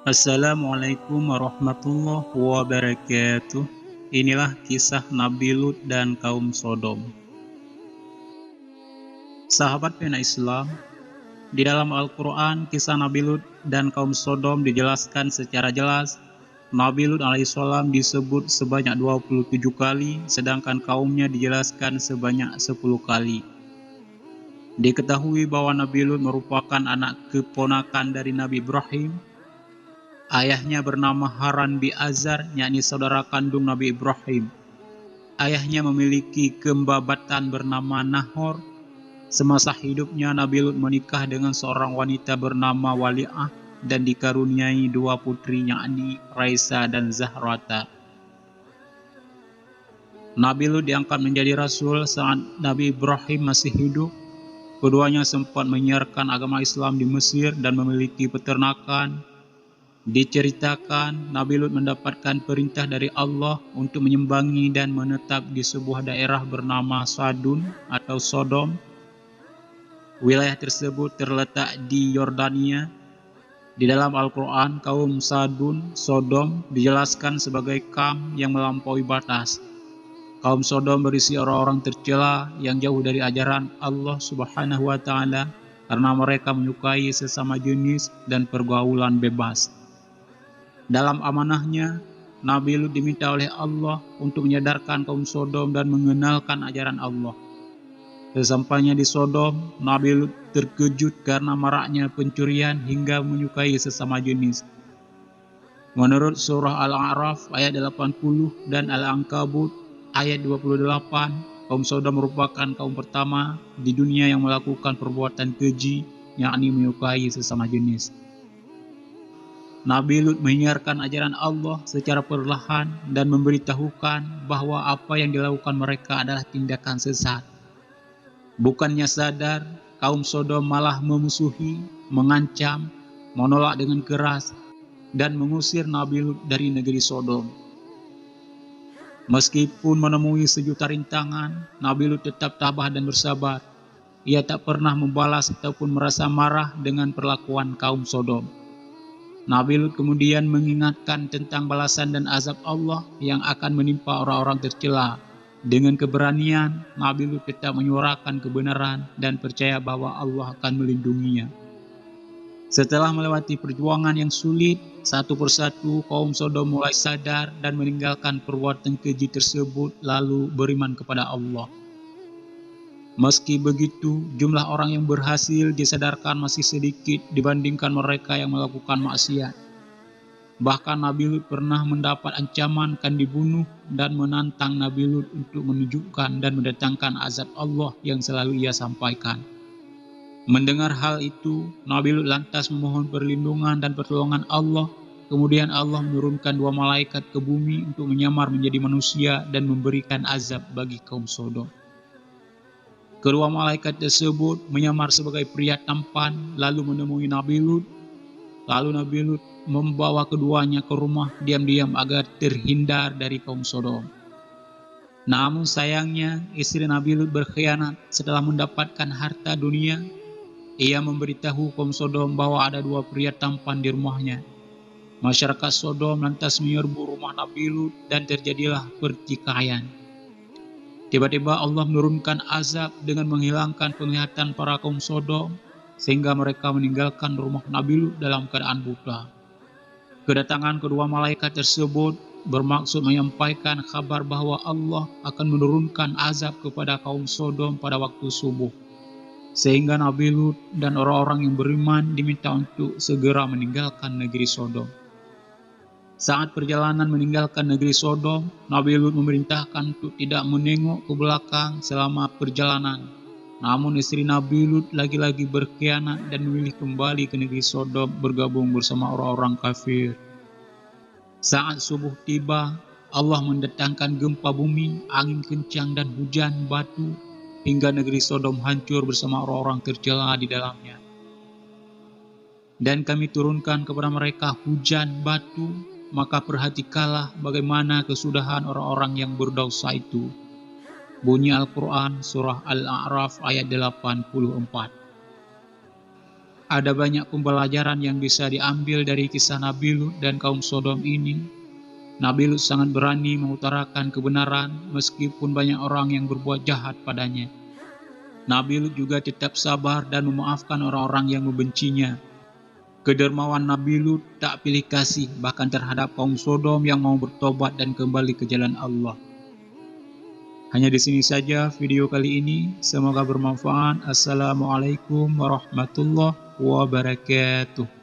Assalamualaikum warahmatullahi wabarakatuh. Inilah kisah Nabi Lut dan kaum Sodom. Sahabat pena Islam, di dalam Al-Quran kisah Nabi Lut dan kaum Sodom dijelaskan secara jelas. Nabi Lut alaihissalam disebut sebanyak 27 kali, sedangkan kaumnya dijelaskan sebanyak 10 kali. Diketahui bahwa Nabi Lut merupakan anak keponakan dari Nabi Ibrahim. Ayahnya bernama Haran bin Azar, yakni saudara kandung Nabi Ibrahim. Ayahnya memiliki kembabatan bernama Nahor. Semasa hidupnya Nabi Lut menikah dengan seorang wanita bernama Wali'ah dan dikaruniai dua putri, yakni Raisa dan Zahrata. Nabi Lut diangkat menjadi rasul saat Nabi Ibrahim masih hidup. Keduanya sempat menyiarkan agama Islam di Mesir dan memiliki peternakan. Diceritakan Nabi Lut mendapatkan perintah dari Allah untuk menyembangi dan menetap di sebuah daerah bernama Sadun atau Sodom. Wilayah tersebut terletak di Yordania. Di dalam Al-Quran, kaum Sadun, Sodom dijelaskan sebagai kaum yang melampaui batas. Kaum Sodom berisi orang-orang tercela yang jauh dari ajaran Allah Subhanahu wa Ta'ala karena mereka menyukai sesama jenis dan pergaulan bebas. Dalam amanahnya, Nabi Lut diminta oleh Allah untuk menyadarkan kaum Sodom dan mengenalkan ajaran Allah. Sesampainya di Sodom, Nabi Lut terkejut karena maraknya pencurian hingga menyukai sesama jenis. Menurut surah Al-A'raf ayat 80 dan Al-Ankabut ayat 28, kaum Sodom merupakan kaum pertama di dunia yang melakukan perbuatan keji, yakni menyukai sesama jenis. Nabi Lut menyiarkan ajaran Allah secara perlahan dan memberitahukan bahwa apa yang dilakukan mereka adalah tindakan sesat. Bukannya sadar, kaum Sodom malah memusuhi, mengancam, menolak dengan keras, dan mengusir Nabi Lut dari negeri Sodom. Meskipun menemui sejuta rintangan, Nabi Lut tetap tabah dan bersabar. Ia tak pernah membalas ataupun merasa marah dengan perlakuan kaum Sodom. Nabi Lut kemudian mengingatkan tentang balasan dan azab Allah yang akan menimpa orang-orang tercela. Dengan keberanian, Nabi Lut tetap menyuarakan kebenaran dan percaya bahwa Allah akan melindunginya. Setelah melewati perjuangan yang sulit, satu persatu kaum Sodom mulai sadar dan meninggalkan perbuatan keji tersebut lalu beriman kepada Allah. Meski begitu, jumlah orang yang berhasil disadarkan masih sedikit dibandingkan mereka yang melakukan maksiat. Bahkan Nabi Lut pernah mendapat ancaman akan dibunuh dan menantang Nabi Lut untuk menunjukkan dan mendatangkan azab Allah yang selalu ia sampaikan. Mendengar hal itu, Nabi Lut lantas memohon perlindungan dan pertolongan Allah. Kemudian Allah menurunkan dua malaikat ke bumi untuk menyamar menjadi manusia dan memberikan azab bagi kaum Sodom. Kedua malaikat tersebut menyamar sebagai pria tampan lalu menemui Nabi Lut. Lalu Nabi Lut membawa keduanya ke rumah diam-diam agar terhindar dari kaum Sodom. Namun sayangnya istri Nabi Lut berkhianat setelah mendapatkan harta dunia. Ia memberitahu kaum Sodom bahwa ada dua pria tampan di rumahnya. Masyarakat Sodom lantas menyerbu rumah Nabi Lut dan terjadilah pertikaian. Tiba-tiba Allah menurunkan azab dengan menghilangkan penglihatan para kaum Sodom sehingga mereka meninggalkan rumah Nabi Lut dalam keadaan buta. Kedatangan kedua malaikat tersebut bermaksud menyampaikan kabar bahwa Allah akan menurunkan azab kepada kaum Sodom pada waktu subuh. Sehingga Nabi Lut dan orang-orang yang beriman diminta untuk segera meninggalkan negeri Sodom. Saat perjalanan meninggalkan negeri Sodom, Nabi Lut memerintahkan untuk tidak menengok ke belakang selama perjalanan. Namun istri Nabi Lut lagi-lagi berkhianat dan memilih kembali ke negeri Sodom bergabung bersama orang-orang kafir. Saat subuh tiba, Allah mendatangkan gempa bumi, angin kencang dan hujan batu hingga negeri Sodom hancur bersama orang-orang tercela di dalamnya. Dan kami turunkan kepada mereka hujan batu, maka perhatikanlah bagaimana kesudahan orang-orang yang berdosa itu. Bunyi Al-Quran Surah Al-A'raf ayat 84. Ada banyak pembelajaran yang bisa diambil dari kisah Nabi Lut dan kaum Sodom ini. Nabi Lut sangat berani mengutarakan kebenaran meskipun banyak orang yang berbuat jahat padanya. Nabi Lut juga tetap sabar dan memaafkan orang-orang yang membencinya. Kedermawan Nabi Lut tak pilih kasih bahkan terhadap kaum Sodom yang mau bertobat dan kembali ke jalan Allah. Hanya di sini saja video kali ini. Semoga bermanfaat. Assalamualaikum warahmatullahi wabarakatuh.